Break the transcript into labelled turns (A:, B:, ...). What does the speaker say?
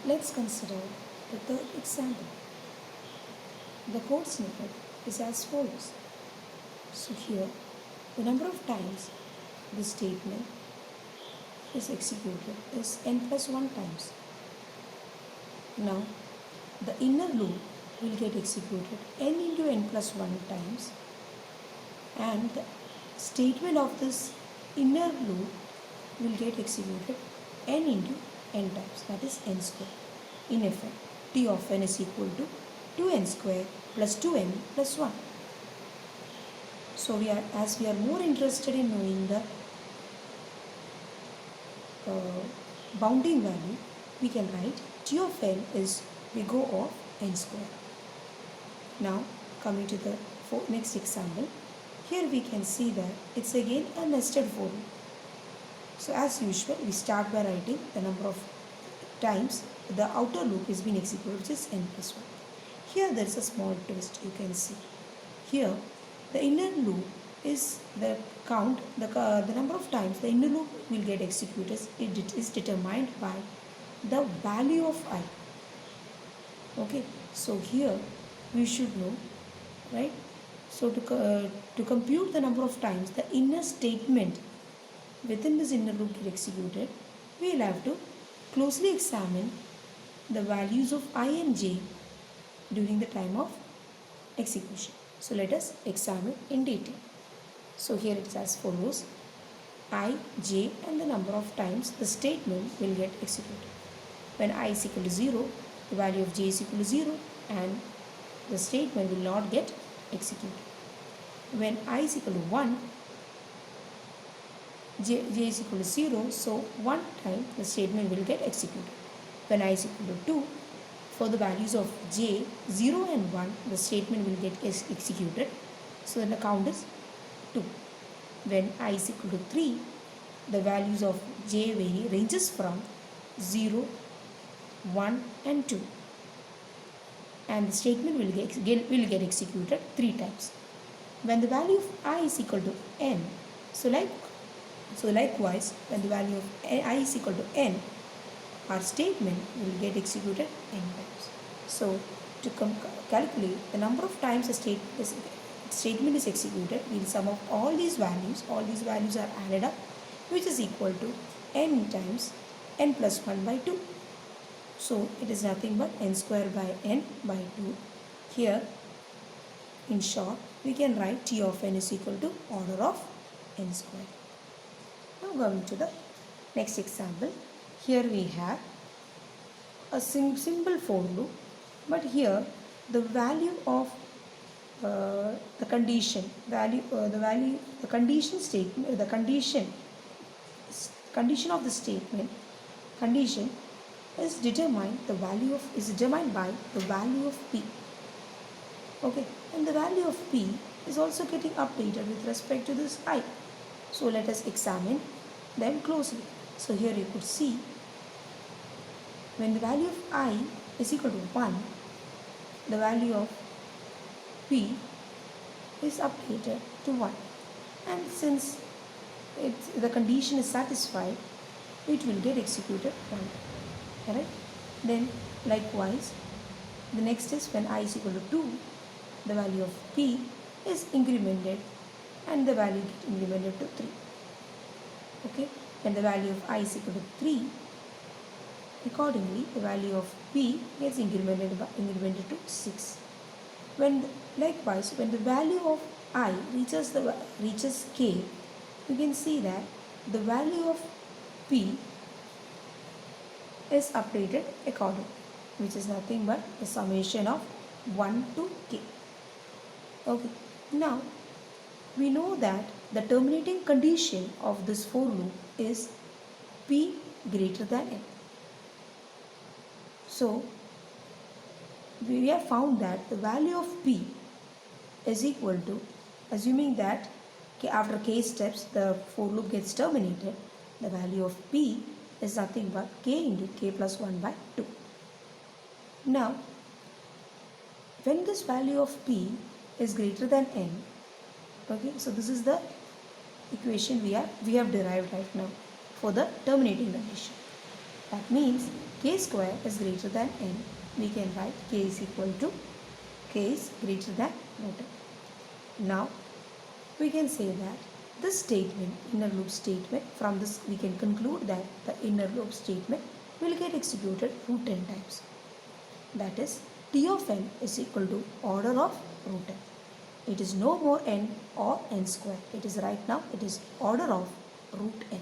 A: Let's consider the third example. The code snippet is as follows. So here, the number of times the statement is executed is n plus 1 times. Now, the inner loop will get executed n into n plus 1 times, and the statement of this inner loop will get executed n into n times, that is n square. In effect, t of n is equal to 2n square plus 2n plus 1. So as we are more interested in knowing the bounding value, we can write t of n is big O of n square. Now coming to the next example, here we can see that it's again a nested for loop. So as usual, we start by writing the number of times the outer loop is being executed, which is n plus 1. Here there is a small twist you can see. Here the inner loop is the count, the number of times the inner loop will get executed. It is determined by the value of I. Okay, so here we should know, right? So to compute the number of times the inner statement within this inner loop get executed, we will have to closely examine the values of I and j during the time of execution. So let us examine in detail. So here it is as follows: I, j and the number of times the statement will get executed. When I is equal to 0, the value of j is equal to 0 and the statement will not get executed. When I is equal to 1, j is equal to 0, so one time the statement will get executed. When I is equal to 2, for the values of j, 0 and 1, the statement will get executed. So then the count is 2. When I is equal to 3, the values of j ranges from 0, 1 and 2. And the statement will get executed 3 times. When the value of I is equal to n, so likewise, when the value of I is equal to n, our statement will get executed n times. So to calculate the number of times a statement is executed, we'll sum up all these values. All these values are added up, which is equal to n times n plus 1 by 2. So it is nothing but n square by n by 2. Here, in short, we can write t of n is equal to order of n square. Now going to the next example. Here we have a simple for loop, but here the value of the condition of the statement condition is determined by the value of p. Okay, and the value of p is also getting updated with respect to this I. So let us examine them closely. So here you could see, when the value of I is equal to 1, the value of p is updated to 1. And since the condition is satisfied, it will get executed 1. Correct? Then likewise, the next is when I is equal to 2, the value of p is incremented and the value gets incremented to 3. Okay, when the value of I is equal to 3, accordingly the value of p gets incremented to 6. Likewise, when the value of I reaches k, you can see that the value of p is updated accordingly, which is nothing but the summation of 1 to k. Okay, now we know that the terminating condition of this for loop is p greater than n. So we have found that the value of p is equal to, assuming that after k steps the for loop gets terminated, the value of p is nothing but k into k plus 1 by 2. Now, when this value of p is greater than n, okay, so this is the equation we have derived right now for the terminating condition. That means k square is greater than n, we can write k is equal to k is greater than root n. Now we can say that this statement, inner loop statement, from this we can conclude that the inner loop statement will get executed root n times. That is, t of n is equal to order of root n. It is no more n or n square. It is right now, it is order of root n.